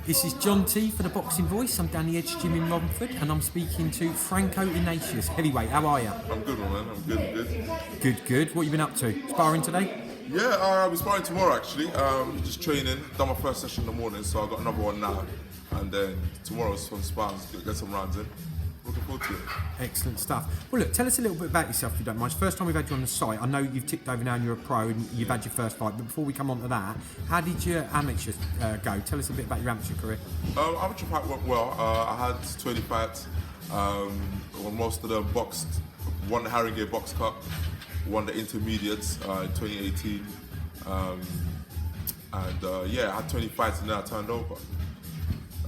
This is John T for ThaBoxingvoice. I'm down the Edge Gym in Romford and I'm speaking to Ignatius Heavyweight. How are you? I'm good, my man. I'm good. Good. What have you been up to? Sparring today? Yeah, I'll be sparring tomorrow actually. Just training. Done my first session in the morning, so I've got another one now. And then tomorrow's some sparring, get some rounds in. Looking forward to it. Excellent stuff. Well, look, tell us a little bit about yourself if you don't mind. It's the first time we've had you on the site. I know you've ticked over now and you're a pro and you've had your first fight, but before we come on to that, how did your amateur go? Tell us a bit about your amateur career. Amateur fight went well. I had 20 fights. Won most of them boxed. Won the Harringay Box Cup. Won the intermediates in 2018. I had 20 fights and then I turned over.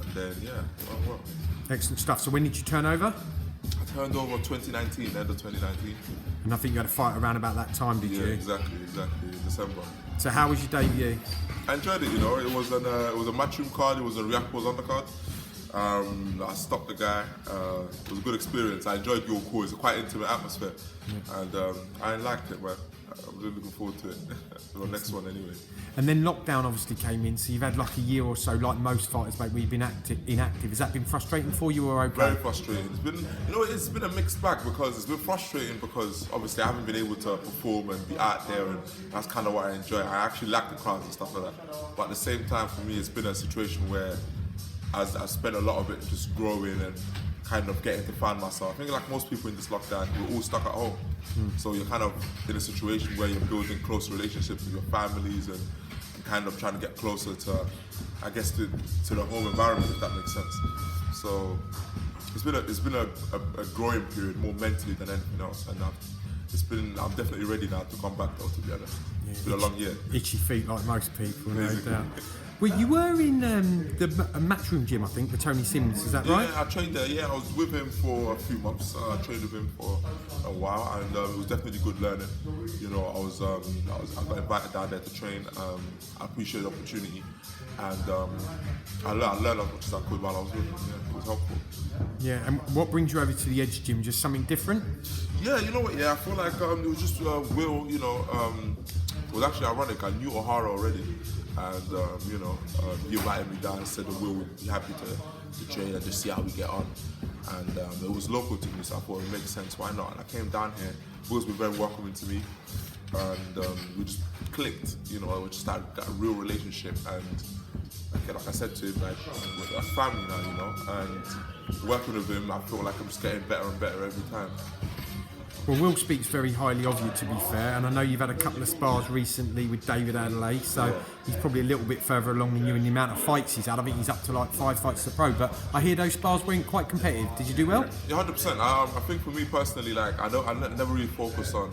And then, yeah, it went well. Excellent stuff. So when did you turn over? I turned over 2019, end of 2019. And I think you had a fight around about that time, did you? Yeah, exactly, in December. So how was your debut? I enjoyed it, you know. It was a matchroom card, it was a Riakpo's undercard. I stopped the guy. It was a good experience. I enjoyed your call. It's a quite intimate atmosphere. Yeah. And I liked it, man. I'm really looking forward to it. The next one anyway. And then lockdown obviously came in, so you've had like a year or so, like most fighters, mate, where you've been inactive. Has that been frustrating for you or okay? Very frustrating. It's been a mixed bag because it's been frustrating because obviously I haven't been able to perform and be out there, and that's kind of what I enjoy. I actually like the crowds and stuff like that. But at the same time, for me, it's been a situation where I spent a lot of it just growing and kind of getting to find myself. I think like most people in this lockdown, we're all stuck at home. So you're kind of in a situation where you're building close relationships with your families and kind of trying to get closer to, I guess, to the home environment, if that makes sense. So it's been a growing period, more mentally than anything else. And I'm definitely ready now to come back though, to be honest. Yeah, it's been a long year. Itchy feet like most people, no doubt. Well, you were in the matchroom gym, I think, with Tony Sims, is that right? Yeah, I trained there, I was with him for a few months. I trained with him for a while and it was definitely good learning. You know, I got invited down there to train. I appreciate the opportunity and I learned as much as I could while I was with him. Yeah, it was helpful. Yeah, and what brings you over to the Edge Gym? Just something different? Yeah, you know what, I feel like it was just Will, you know, it was actually ironic. I knew O'Hara already. And he invited me down and said that Will would be happy to train and just see how we get on. And it was local to me, so I thought it makes sense, why not? And I came down here. Will's been very welcoming to me, and we just clicked. You know, we just started got a real relationship. And like I said to him, like we're a family now, you know. And working with him, I feel like I'm just getting better and better every time. Well, Will speaks very highly of you, to be fair, and I know you've had a couple of spars recently with David Adelaide, so he's probably a little bit further along than you in the amount of fights he's had. I think he's up to like 5 fights to pro, but I hear those spars weren't quite competitive. Did you do well? Yeah, 100%. I think for me personally, like I never really focus on,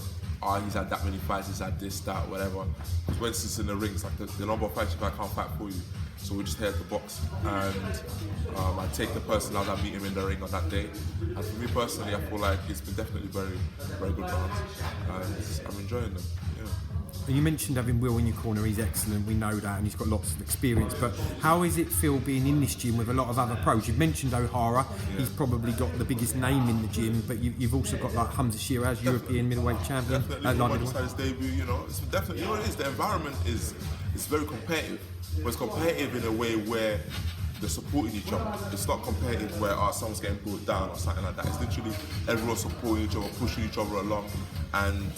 he's had that many fights, he's had this, that, whatever. Because when it's in the rings, like the number of fights I can't fight for you. So we're just here to box, and I take the person out that meet him in the ring on that day. And for me personally, I feel like it's been definitely very, very good rounds, and I'm enjoying them. Yeah. And you mentioned having Will in your corner. He's excellent. We know that, and he's got lots of experience. But how does it feel being in this gym with a lot of other pros? You've mentioned O'Hara. Yeah. He's probably got the biggest name in the gym, but you've also got like Hamza Shiraz, European middleweight champion. Definitely. His debut, you know, it's definitely, you know what it is. The environment is very competitive. But it's competitive in a way where they're supporting each other. It's not competitive where someone's getting brought down or something like that. It's literally everyone supporting each other, pushing each other along, and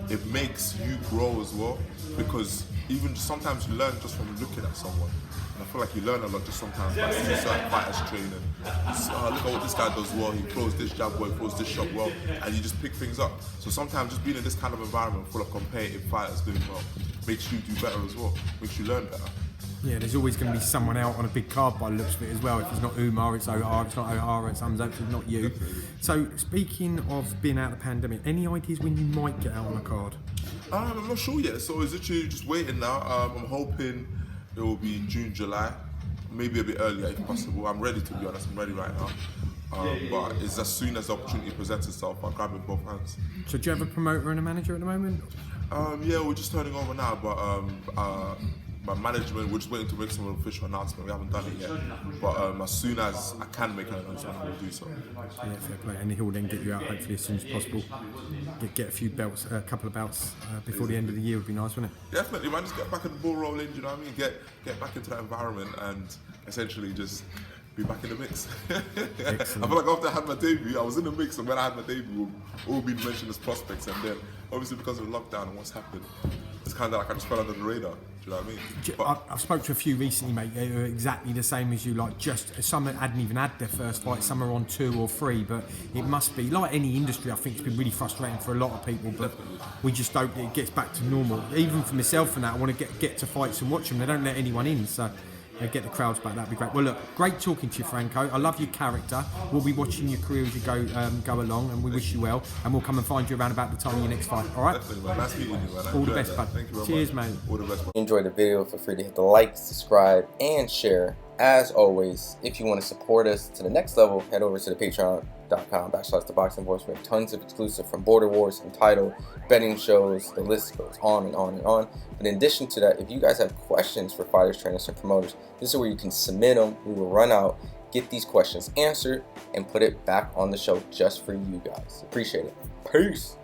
it makes you grow as well, because even sometimes you learn just from looking at someone. And I feel like you learn a lot just sometimes by seeing certain fighters training. Look at what this guy does well, he throws this jab well, he throws this shot well, and you just pick things up. So sometimes just being in this kind of environment full of competitive fighters doing well makes you do better as well, makes you learn better. Yeah, there's always going to be someone out on a big card by the looks of it as well. If it's not Umar, it's O'Hara. If it's not O'Hara, it's Hamza. It's not you. So, speaking of being out of the pandemic, any ideas when you might get out on a card? I'm not sure yet. So it's literally just waiting now. I'm hoping it will be June, July, maybe a bit earlier if possible. I'm ready, to be honest. I'm ready right now. But it's as soon as the opportunity presents itself, I'll grab it with both hands. So do you have a promoter and a manager at the moment? Yeah, we're just turning over now, but my management, we're just waiting to make some official announcement. We haven't done it yet, but as soon as I can make an announcement, I will do so. Yeah, fair play. And he'll then get you out hopefully as soon as possible. Get a few belts, a couple of belts before the end of the year would be nice, wouldn't it? Definitely, man. Just get back in the ball rolling. Do you know what I mean? Get back into that environment and essentially just be back in the mix. I feel like after I had my debut, I was in the mix, and when I had my debut, we've all been mentioned as prospects, and then obviously because of the lockdown and what's happened, it's kind of like I just fell under the radar. Do you know what I mean? But I've spoke to a few recently, mate. They were exactly the same as you. Like, just some hadn't even had their first fight. Some are on 2 or 3. But it must be like any industry. I think it's been really frustrating for a lot of people. But we just hope that it gets back to normal. Even for myself and that, I want to get to fights and watch them. They don't let anyone in, so. Get the crowds back, that'd be great. Well, look, great talking to you, Franco. I love your character. We'll be watching your career as you go along, and we wish you well. And we'll come and find you around about the time of your next fight. All right? definitely, man. Nice meeting you, man. All the best, that. bud. Thank you very Cheers, much. mate. All the best, man. Enjoyed the video, feel free to hit the like, subscribe, and share. As always, if you want to support us to the next level, head over to the patreon.com/ThaBoxingVoice. We have tons of exclusive from Border Wars, Entitled, betting shows, the list goes on and on and on. But in addition to that, if you guys have questions for fighters, trainers, and promoters, this is where you can submit them. We will run out, get these questions answered, and put it back on the show just for you guys. Appreciate it. Peace.